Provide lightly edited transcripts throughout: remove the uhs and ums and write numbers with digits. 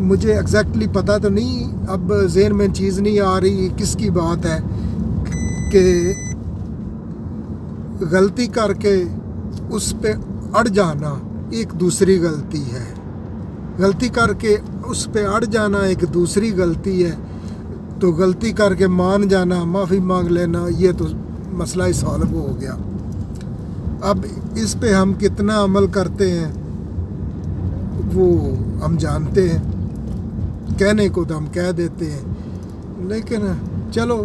مجھے ایگزیکٹلی پتہ تو نہیں، اب ذہن میں چیز نہیں آ رہی کس کی بات ہے کہ غلطی کر کے اس پہ اڑ جانا ایک دوسری غلطی ہے، غلطی کر کے اس پہ اڑ جانا ایک دوسری غلطی ہے، تو غلطی کر کے مان جانا، معافی مانگ لینا، یہ تو مسئلہ ہی سالو ہو گیا۔ اب اس پہ ہم کتنا عمل کرتے ہیں وہ ہم جانتے ہیں، کہنے کو تو ہم کہہ دیتے ہیں، لیکن چلو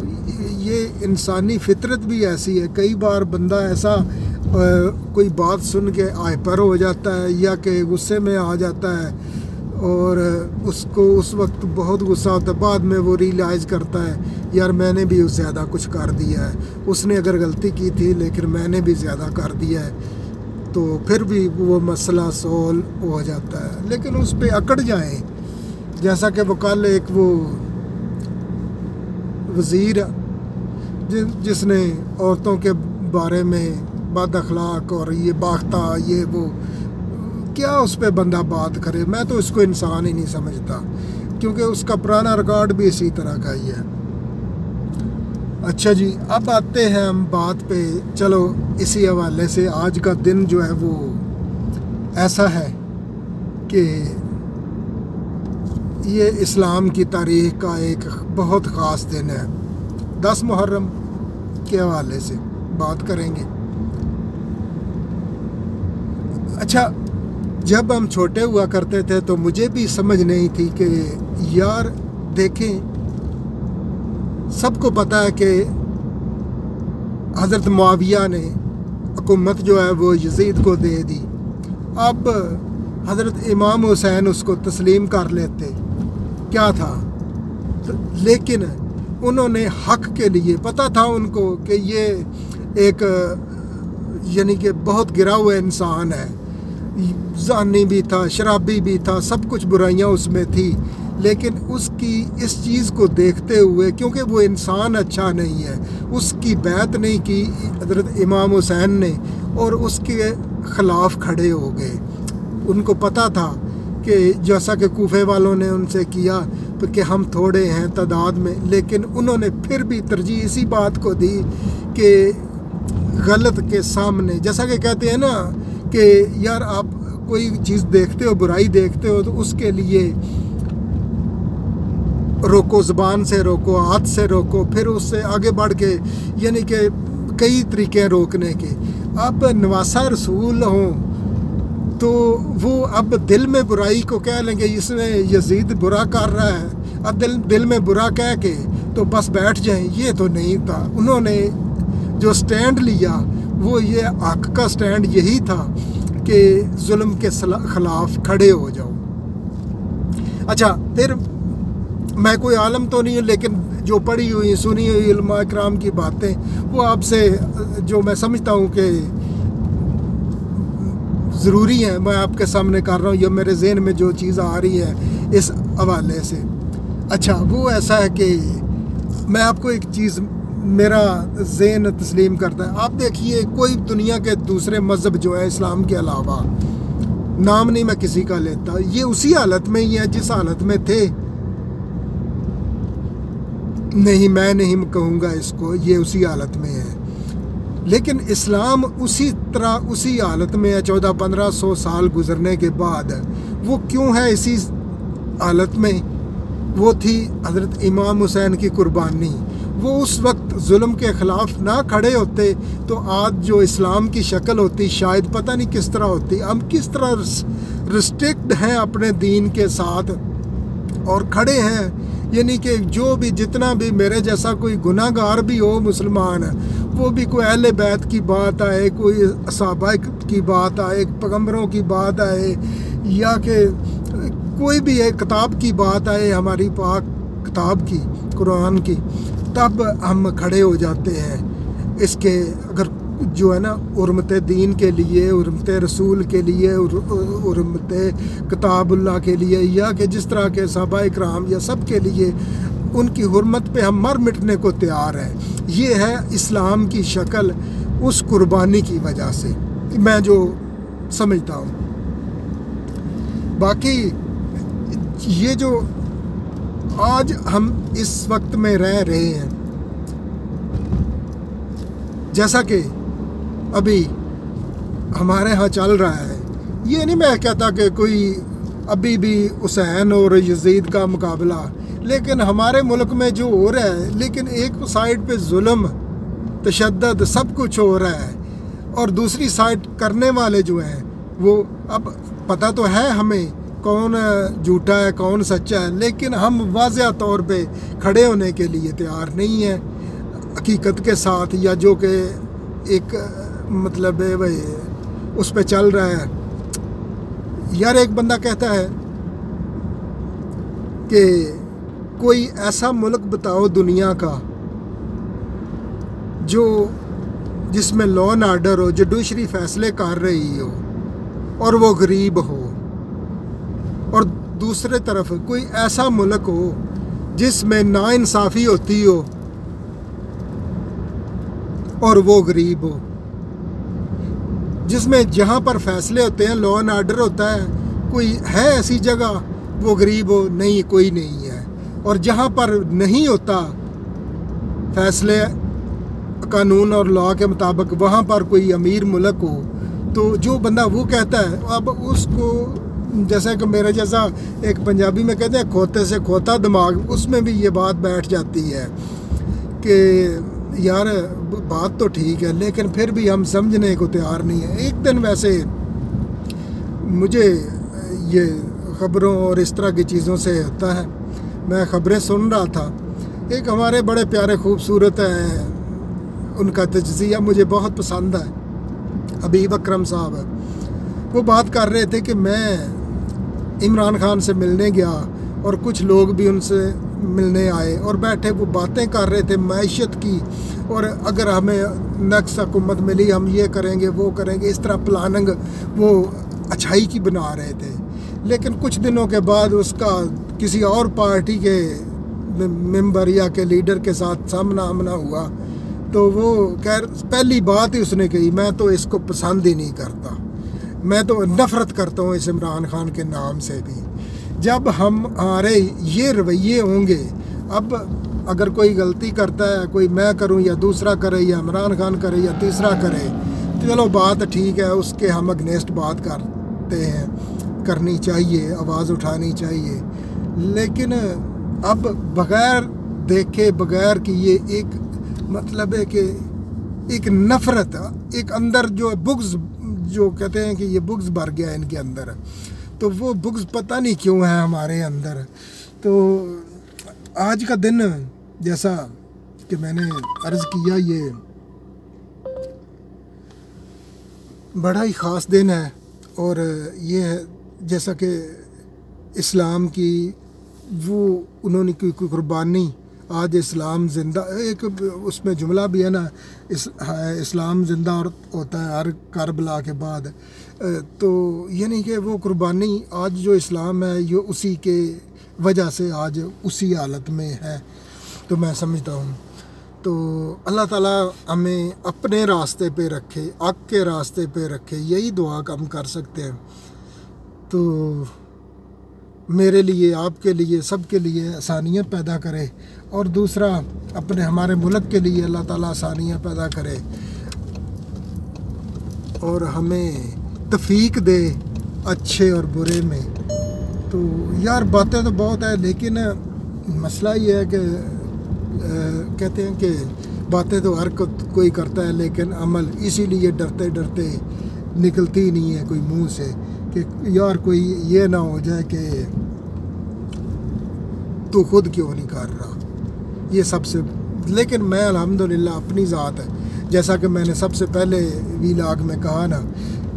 یہ انسانی فطرت بھی ایسی ہے۔ کئی بار بندہ ایسا کوئی بات سن کے ہائپر ہو جاتا ہے یا کہ غصے میں آ جاتا ہے اور اس کو اس وقت بہت غصہ ہوتا ہے، بعد میں وہ ریئلائز کرتا ہے یار میں نے بھی زیادہ کچھ کر دیا ہے، اس نے اگر غلطی کی تھی لیکن میں نے بھی زیادہ کر دیا ہے، تو پھر بھی وہ مسئلہ سولو ہو جاتا ہے۔ لیکن اس پہ اکڑ جائیں، جیسا کہ وہ کل ایک وہ وزیر جس نے عورتوں کے بارے میں بد اخلاق اور یہ باختہ یہ وہ، کیا اس پہ بندہ بات کرے؟ میں تو اس کو انسان ہی نہیں سمجھتا، کیونکہ اس کا پرانا ریکارڈ بھی اسی طرح کا ہی ہے۔ اچھا جی، اب آتے ہیں ہم بات پہ، چلو اسی حوالے سے آج کا دن جو ہے وہ ایسا ہے کہ یہ اسلام کی تاریخ کا ایک بہت خاص دن ہے۔ 10 محرم کے حوالے سے بات کریں گے۔ اچھا، جب ہم چھوٹے ہوا کرتے تھے تو مجھے بھی سمجھ نہیں تھی کہ یار دیکھیں، سب کو پتہ ہے کہ حضرت معاویہ نے حکومت جو ہے وہ یزید کو دے دی، اب حضرت امام حسین اس کو تسلیم کر لیتے، کیا تھا؟ لیکن انہوں نے حق کے لیے، پتہ تھا ان کو کہ یہ ایک یعنی کہ بہت گرا ہوا انسان ہے، زانی بھی تھا، شرابی بھی تھا، سب کچھ برائیاں اس میں تھی، لیکن اس کی اس چیز کو دیکھتے ہوئے، کیونکہ وہ انسان اچھا نہیں ہے، اس کی بیعت نہیں کی حضرت امام حسین نے اور اس کے خلاف کھڑے ہو گئے۔ ان کو پتہ تھا کہ جیسا کہ کوفے والوں نے ان سے کیا کہ ہم تھوڑے ہیں تعداد میں، لیکن انہوں نے پھر بھی ترجیح اسی بات کو دی کہ غلط کے سامنے، جیسا کہ کہتے ہیں نا کہ یار آپ کوئی چیز دیکھتے ہو، برائی دیکھتے ہو، تو اس کے لیے روکو، زبان سے روکو، ہاتھ سے روکو، پھر اس سے آگے بڑھ کے، یعنی کہ کئی طریقے ہیں روکنے کے۔ اب نواسہ رسول ہوں تو وہ اب دل میں برائی کو کہہ لیں گے اس میں یزید برا کر رہا ہے، اب دل میں برا کہہ کے تو بس بیٹھ جائیں، یہ تو نہیں تھا۔ انہوں نے جو سٹینڈ لیا وہ یہ حق کا سٹینڈ یہی تھا کہ ظلم کے خلاف کھڑے ہو جاؤ۔ اچھا، پھر میں کوئی عالم تو نہیں ہوں، لیکن جو پڑھی ہوئی سنی ہوئی علماء اکرام کی باتیں وہ آپ سے جو میں سمجھتا ہوں کہ ضروری ہیں میں آپ کے سامنے کر رہا ہوں، یا میرے ذہن میں جو چیز آ رہی ہے اس حوالے سے۔ اچھا، وہ ایسا ہے کہ میں آپ کو ایک چیز میرا ذہن تسلیم کرتا ہے۔ آپ دیکھیے، کوئی دنیا کے دوسرے مذہب جو ہے اسلام کے علاوہ، نام نہیں میں کسی کا لیتا، یہ اسی حالت میں ہی ہے جس حالت میں تھے۔ نہیں، میں نہیں کہوں گا اس کو، یہ اسی حالت میں ہے، لیکن اسلام اسی طرح اسی حالت میں ہے 1400-1500 سال گزرنے کے بعد۔ وہ کیوں ہے اسی حالت میں؟ وہ تھی حضرت امام حسین کی قربانی۔ وہ اس وقت ظلم کے خلاف نہ کھڑے ہوتے تو آج جو اسلام کی شکل ہوتی شاید پتہ نہیں کس طرح ہوتی۔ ہم کس طرح ریسٹرکٹ ہیں اپنے دین کے ساتھ اور کھڑے ہیں، یعنی کہ جو بھی جتنا بھی میرے جیسا کوئی گناہ گار بھی ہو مسلمان، وہ بھی کوئی اہل بیت کی بات آئے، کوئی صحابہ کی بات آئے، پیغمبروں کی بات آئے، یا کہ کوئی بھی ایک کتاب کی بات آئے، ہماری پاک کتاب کی، قرآن کی، تب ہم کھڑے ہو جاتے ہیں اس کے، اگر جو ہے نا حرمت دین کے لیے، حرمت رسول کے لیے، حرمت کتاب اللہ کے لیے، یا کہ جس طرح کے صحابہ اکرام یا سب کے لیے ان کی حرمت پہ ہم مر مٹنے کو تیار ہیں۔ یہ ہے اسلام کی شکل اس قربانی کی وجہ سے، میں جو سمجھتا ہوں۔ باقی یہ جو آج ہم اس وقت میں رہ رہے ہیں، جیسا کہ ابھی ہمارے ہاں چل رہا ہے، یہ نہیں میں کہتا کہ کوئی ابھی بھی حسین اور یزید کا مقابلہ، لیکن ہمارے ملک میں جو ہو رہا ہے، لیکن ایک سائڈ پہ ظلم، تشدد، سب کچھ ہو رہا ہے، اور دوسری سائڈ کرنے والے جو ہیں وہ، اب پتہ تو ہے ہمیں کون جھوٹا ہے کون سچا ہے، لیکن ہم واضح طور پہ کھڑے ہونے کے لیے تیار نہیں ہیں حقیقت کے ساتھ، یا جو کہ ایک مطلب ہے بھائی اس پہ چل رہا ہے۔ یار ایک بندہ کہتا ہے کہ کوئی ایسا ملک بتاؤ دنیا کا جس میں law and order who, judiciary فیصلے کر رہی ہو اور وہ غریب ہو، اور دوسرے طرف کوئی ایسا ملک ہو جس میں ناانصافی ہوتی ہو اور وہ غریب ہو، جس میں جہاں پر فیصلے ہوتے ہیں، لا اینڈ آرڈر ہوتا ہے، کوئی ہے ایسی جگہ وہ غریب ہو؟ نہیں، کوئی نہیں ہے۔ اور جہاں پر نہیں ہوتا فیصلے قانون اور لا کے مطابق، وہاں پر کوئی امیر ملک ہو، تو جو بندہ وہ کہتا ہے، اب اس کو جیسا کہ میرے جیسا ایک پنجابی میں کہتے ہیں کھوتے سے کھوتا دماغ، اس میں بھی یہ بات بیٹھ جاتی ہے کہ یار بات تو ٹھیک ہے، لیکن پھر بھی ہم سمجھنے کو تیار نہیں ہیں۔ ایک دن ویسے مجھے یہ خبروں اور اس طرح کی چیزوں سے ہوتا ہے، میں خبریں سن رہا تھا، ایک ہمارے بڑے پیارے خوبصورت ہیں، ان کا تجزیہ مجھے بہت پسند ہے، حبیب اکرم صاحب، وہ بات کر رہے تھے کہ میں عمران خان سے ملنے گیا اور کچھ لوگ بھی ان سے ملنے آئے اور بیٹھے، وہ باتیں کر رہے تھے معیشت کی، اور اگر ہمیں نیکسٹ حکومت ملی ہم یہ کریں گے وہ کریں گے، اس طرح پلاننگ وہ اچھائی کی بنا رہے تھے۔ لیکن کچھ دنوں کے بعد اس کا کسی اور پارٹی کے ممبر یا کے لیڈر کے ساتھ سامنا آمنا ہوا، تو وہ پہلی بات ہی اس نے کہی، میں تو اس کو پسند ہی نہیں کرتا، میں تو نفرت کرتا ہوں اس عمران خان کے نام سے بھی۔ جب ہمارے یہ رویے ہوں گے، اب اگر کوئی غلطی کرتا ہے، کوئی میں کروں یا دوسرا کرے یا عمران خان کرے یا تیسرا کرے، تو چلو بات ٹھیک ہے، اس کے ہم اگنیسٹ بات کرتے ہیں، کرنی چاہیے، آواز اٹھانی چاہیے، لیکن اب بغیر دیکھے بغیر کہ یہ ایک مطلب ہے کہ ایک نفرت، ایک اندر جو بغض، جو کہتے ہیں کہ یہ بغض بھر گیا ہے ان کے اندر، تو وہ بغض پتہ نہیں کیوں ہے ہمارے اندر۔ تو آج کا دن جیسا کہ میں نے عرض کیا، یہ بڑا ہی خاص دن ہے، اور یہ جیسا کہ اسلام کی وہ انہوں نے کوئی قربانی، آج اسلام زندہ، ایک اس میں جملہ بھی ہے نا، اسلام زندہ ہوتا ہے ہر کربلا کے بعد، تو یعنی کہ وہ قربانی آج جو اسلام ہے یہ اسی کے وجہ سے آج اسی حالت میں ہے، تو میں سمجھتا ہوں۔ تو اللہ تعالیٰ ہمیں اپنے راستے پہ رکھے، حق کے راستے پہ رکھے، یہی دعا ہم کر سکتے ہیں۔ تو میرے لیے، آپ کے لیے، سب کے لیے آسانیاں پیدا کرے، اور دوسرا ہمارے ملک کے لیے اللہ تعالیٰ آسانیاں پیدا کرے، اور ہمیں توفیق دے اچھے اور برے میں۔ تو یار باتیں تو بہت ہے، لیکن مسئلہ یہ ہے کہ کہتے ہیں کہ باتیں تو ہر کوئی کرتا ہے، لیکن عمل اسی لیے ڈرتے ڈرتے نکلتی نہیں ہے کوئی منہ سے، کہ یار کوئی یہ نہ ہو جائے کہ تو خود کیوں نہیں کر رہا، یہ سب سے۔ لیکن میں الحمدللہ اپنی ذات ہے، جیسا کہ میں نے سب سے پہلے ویلاگ میں کہا نا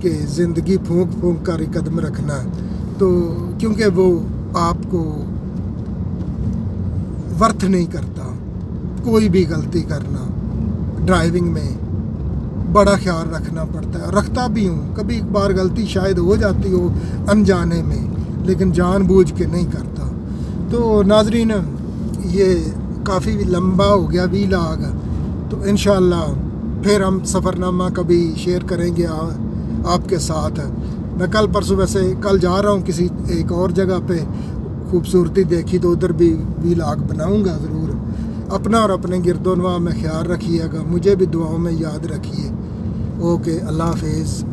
کہ زندگی پھونک پھونک کر ہی قدم رکھنا، تو کیونکہ وہ آپ کو ورتھ نہیں کرتا کوئی بھی غلطی کرنا۔ ڈرائیونگ میں بڑا خیال رکھنا پڑتا ہے، رکھتا بھی ہوں، کبھی بار غلطی شاید ہو جاتی ہو انجانے میں، لیکن جان بوجھ کے نہیں کرتا۔ تو ناظرین، یہ کافی لمبا ہو گیا ویلاگ، تو انشاءاللہ پھر ہم سفر نامہ کبھی شیئر کریں گے آپ کے ساتھ۔ میں کل پرسوں، ویسے کل جا رہا ہوں کسی ایک اور جگہ پہ، خوبصورتی دیکھی تو ادھر بھی ولاگ بناؤں گا ضرور. اپنا اور اپنے گرد و نواح میں خیال رکھیے گا, مجھے بھی دعاؤں میں یاد رکھیے. اوکے, اللہ حافظ.